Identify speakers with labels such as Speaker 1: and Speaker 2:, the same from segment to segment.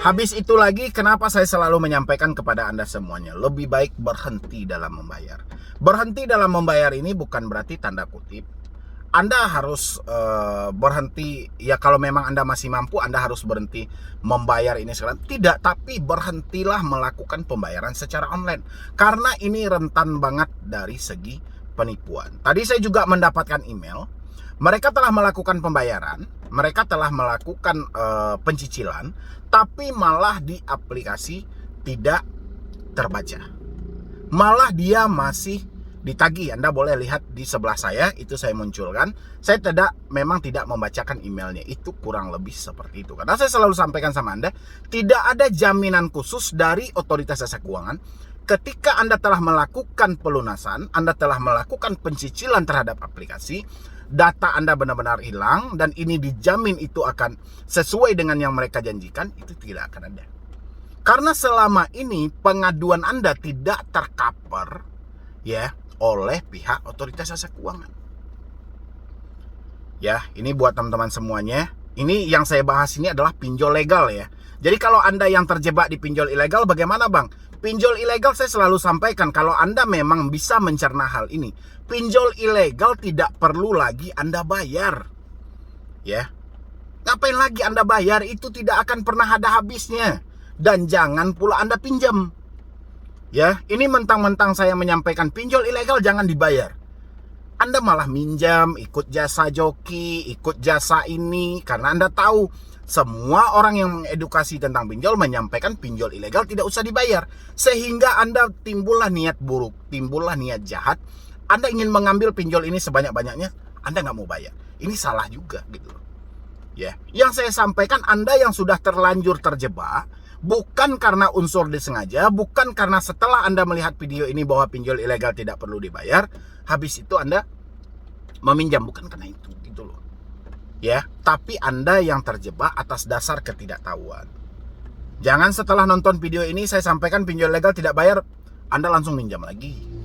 Speaker 1: Habis itu lagi, kenapa saya selalu menyampaikan kepada Anda semuanya, lebih baik berhenti dalam membayar. Berhenti dalam membayar ini bukan berarti tanda kutip Anda harus berhenti, ya kalau memang Anda masih mampu, Anda harus berhenti membayar ini sekarang. Tidak, tapi berhentilah melakukan pembayaran secara online. Karena ini rentan banget dari segi penipuan. Tadi saya juga mendapatkan email, mereka telah melakukan pembayaran, mereka telah melakukan pencicilan, tapi malah di aplikasi tidak terbaca. Malah dia masih ditagih. Anda boleh lihat di sebelah saya, itu saya munculkan. Saya memang tidak membacakan emailnya. Itu kurang lebih seperti itu. Karena saya selalu sampaikan sama Anda, tidak ada jaminan khusus dari otoritas jasa keuangan. Ketika Anda telah melakukan pelunasan, Anda telah melakukan pencicilan terhadap aplikasi, data Anda benar-benar hilang, dan ini dijamin itu akan sesuai dengan yang mereka janjikan, itu tidak akan ada. Karena selama ini pengaduan Anda tidak tercover ya oleh pihak otoritas jasa keuangan. Ya, ini buat teman-teman semuanya. Ini yang saya bahas ini adalah pinjol legal ya. Jadi kalau Anda yang terjebak di pinjol ilegal, bagaimana Bang? Pinjol ilegal saya selalu sampaikan, kalau Anda memang bisa mencerna hal ini, pinjol ilegal tidak perlu lagi Anda bayar. Ya. Ngapain lagi Anda bayar? Itu tidak akan pernah ada habisnya. Dan jangan pula Anda pinjam. Ya, ini mentang-mentang saya menyampaikan pinjol ilegal jangan dibayar. Anda malah minjam, ikut jasa joki, ikut jasa ini, karena Anda tahu semua orang yang mengedukasi tentang pinjol menyampaikan pinjol ilegal tidak usah dibayar. Sehingga Anda timbullah niat buruk, timbullah niat jahat. Anda ingin mengambil pinjol ini sebanyak-banyaknya, Anda nggak mau bayar. Ini salah juga gitu. Ya, yang saya sampaikan, Anda yang sudah terlanjur terjebak, bukan karena unsur disengaja, bukan karena setelah Anda melihat video ini bahwa pinjol ilegal tidak perlu dibayar, habis itu Anda meminjam, bukan karena itu gitu loh. Ya, tapi Anda yang terjebak atas dasar ketidaktahuan. Jangan setelah nonton video ini saya sampaikan pinjol ilegal tidak bayar, Anda langsung minjam lagi.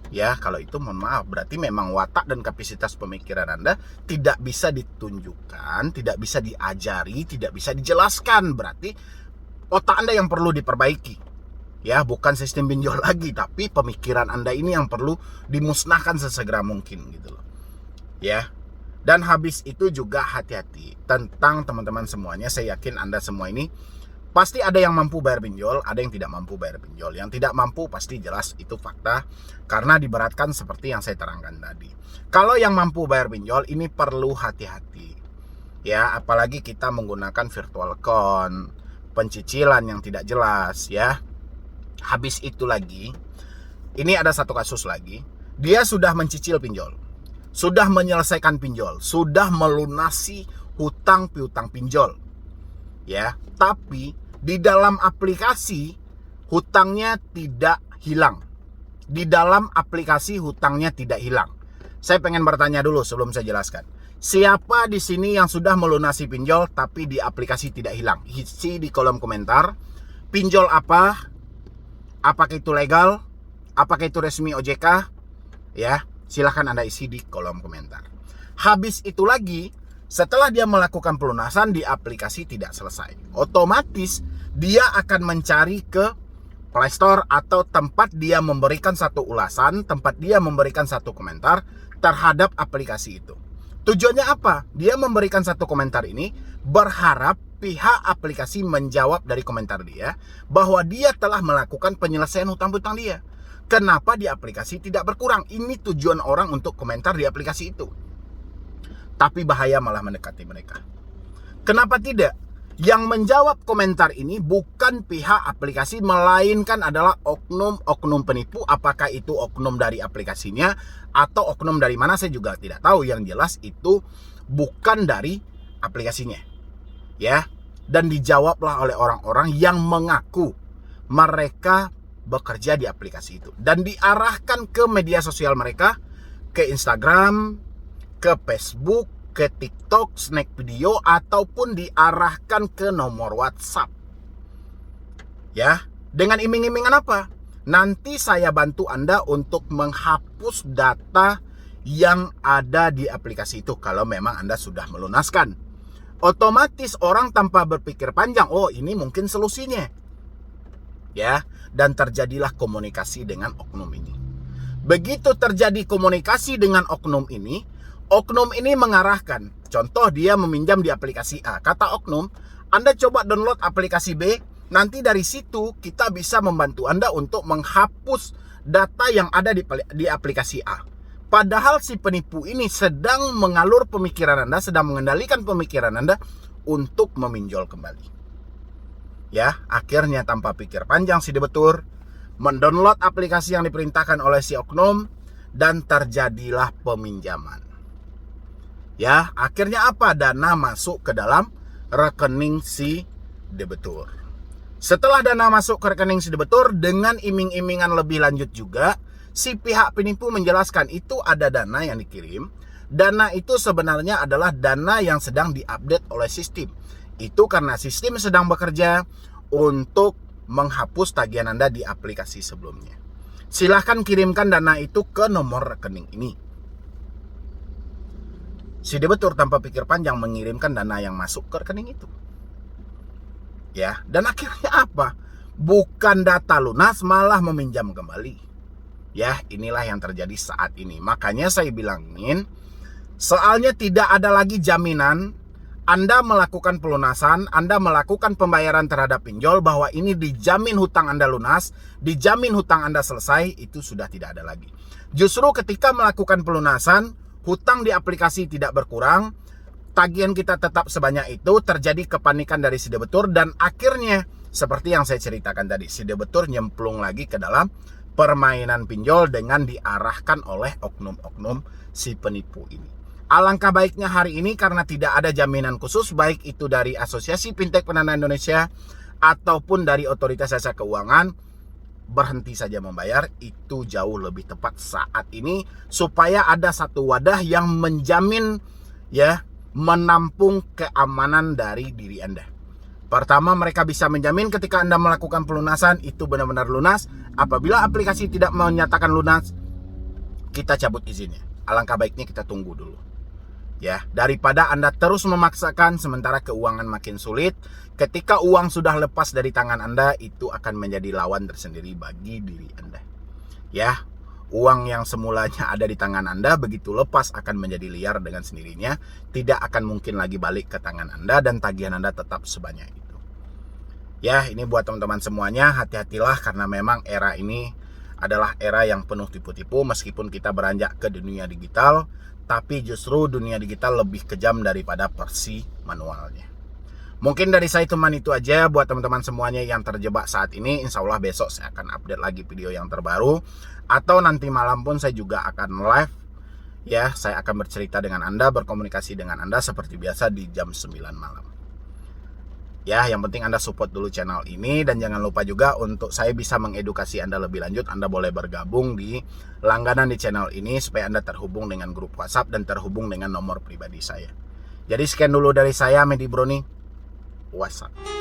Speaker 1: Ya, kalau itu mohon maaf, berarti memang watak dan kapasitas pemikiran Anda tidak bisa ditunjukkan, tidak bisa diajari, tidak bisa dijelaskan. Berarti otak Anda yang perlu diperbaiki. Ya, bukan sistem pinjol lagi, tapi pemikiran Anda ini yang perlu dimusnahkan sesegera mungkin gitu loh. Ya. Dan habis itu juga hati-hati tentang teman-teman semuanya. Saya yakin Anda semua ini pasti ada yang mampu bayar pinjol, ada yang tidak mampu bayar pinjol. Yang tidak mampu pasti jelas itu fakta karena diberatkan seperti yang saya terangkan tadi. Kalau yang mampu bayar pinjol ini perlu hati-hati. Ya, apalagi kita menggunakan virtual account, pencicilan yang tidak jelas ya. Habis itu lagi, ini ada satu kasus lagi. Dia sudah mencicil pinjol, sudah menyelesaikan pinjol, sudah melunasi hutang piutang pinjol. Ya, tapi di dalam aplikasi hutangnya tidak hilang. Di dalam aplikasi hutangnya tidak hilang. Saya pengen bertanya dulu sebelum saya jelaskan. Siapa di sini yang sudah melunasi pinjol tapi di aplikasi tidak hilang? Isi di kolom komentar. Pinjol apa? Apakah itu legal? Apakah itu resmi OJK? Ya, silahkan Anda isi di kolom komentar. Habis itu lagi, setelah dia melakukan pelunasan di aplikasi tidak selesai, otomatis dia akan mencari ke Play Store atau tempat dia memberikan satu ulasan, tempat dia memberikan satu komentar terhadap aplikasi itu. Tujuannya apa? Dia memberikan satu komentar ini berharap pihak aplikasi menjawab dari komentar dia bahwa dia telah melakukan penyelesaian hutang-hutang dia. Kenapa di aplikasi tidak berkurang? Ini tujuan orang untuk komentar di aplikasi itu. Tapi bahaya malah mendekati mereka. Kenapa tidak? Yang menjawab komentar ini bukan pihak aplikasi, melainkan adalah oknum-oknum penipu. Apakah itu oknum dari aplikasinya atau oknum dari mana saya juga tidak tahu. Yang jelas itu bukan dari aplikasinya. Ya, dan dijawablah oleh orang-orang yang mengaku mereka bekerja di aplikasi itu dan diarahkan ke media sosial mereka, ke Instagram, ke Facebook, ke TikTok, snack video, ataupun diarahkan ke nomor WhatsApp. Ya, dengan iming-imingan apa? Nanti saya bantu Anda untuk menghapus data yang ada di aplikasi itu kalau memang Anda sudah melunaskan. Otomatis orang tanpa berpikir panjang, oh ini mungkin solusinya. Ya, dan terjadilah komunikasi dengan oknum ini. Begitu terjadi komunikasi dengan oknum ini mengarahkan. Contoh, dia meminjam di aplikasi A. Kata oknum, Anda coba download aplikasi B, nanti dari situ kita bisa membantu Anda untuk menghapus data yang ada di aplikasi A. Padahal si penipu ini sedang mengalur pemikiran Anda, sedang mengendalikan pemikiran Anda untuk meminjol kembali. Ya, akhirnya tanpa pikir panjang si debetur mendownload aplikasi yang diperintahkan oleh si oknum dan terjadilah peminjaman. Ya, akhirnya apa? Dana masuk ke dalam rekening si debetur. Setelah dana masuk ke rekening si debetur dengan iming-imingan lebih lanjut juga, si pihak penipu menjelaskan itu ada dana yang dikirim. Dana itu sebenarnya adalah dana yang sedang diupdate oleh sistem. Itu karena sistem sedang bekerja untuk menghapus tagihan Anda di aplikasi sebelumnya. Silahkan kirimkan dana itu ke nomor rekening ini. Si debetur tanpa pikir panjang mengirimkan dana yang masuk ke rekening itu. Ya, dan akhirnya apa? Bukan data lunas, malah meminjam kembali. Ya, inilah yang terjadi saat ini. Makanya saya bilangin, soalnya tidak ada lagi jaminan Anda melakukan pelunasan, Anda melakukan pembayaran terhadap pinjol, bahwa ini dijamin hutang Anda lunas, dijamin hutang Anda selesai, itu sudah tidak ada lagi. Justru ketika melakukan pelunasan, hutang di aplikasi tidak berkurang, tagihan kita tetap sebanyak itu, terjadi kepanikan dari si debetur, dan akhirnya seperti yang saya ceritakan tadi, si debetur nyemplung lagi ke dalam permainan pinjol dengan diarahkan oleh oknum-oknum si penipu ini. Alangkah baiknya hari ini, karena tidak ada jaminan khusus, baik itu dari Asosiasi Fintech Pendanaan Indonesia ataupun dari Otoritas Jasa Keuangan, berhenti saja membayar, itu jauh lebih tepat saat ini, supaya ada satu wadah yang menjamin, ya, menampung keamanan dari diri Anda. Pertama, mereka bisa menjamin ketika Anda melakukan pelunasan itu benar-benar lunas. Apabila aplikasi tidak menyatakan lunas, kita cabut izinnya. Alangkah baiknya kita tunggu dulu. Ya, daripada Anda terus memaksakan sementara keuangan makin sulit. Ketika uang sudah lepas dari tangan Anda, itu akan menjadi lawan tersendiri bagi diri Anda. Ya, uang yang semulanya ada di tangan Anda begitu lepas akan menjadi liar dengan sendirinya. Tidak akan mungkin lagi balik ke tangan Anda dan tagihan Anda tetap sebanyak itu. Ya, ini buat teman-teman semuanya, hati-hatilah karena memang era ini adalah era yang penuh tipu-tipu. Meskipun kita beranjak ke dunia digital, tapi justru dunia digital lebih kejam daripada versi manualnya. Mungkin dari saya cuma itu aja buat teman-teman semuanya yang terjebak saat ini. Insya Allah besok saya akan update lagi video yang terbaru, atau nanti malam pun saya juga akan live. Ya, saya akan bercerita dengan Anda, berkomunikasi dengan Anda seperti biasa di jam 9 malam. Ya, yang penting Anda support dulu channel ini, dan jangan lupa juga untuk saya bisa mengedukasi Anda lebih lanjut, Anda boleh bergabung di langganan di channel ini supaya Anda terhubung dengan grup WhatsApp dan terhubung dengan nomor pribadi saya. Jadi sekian dulu dari saya, Medi Broni. WhatsApp.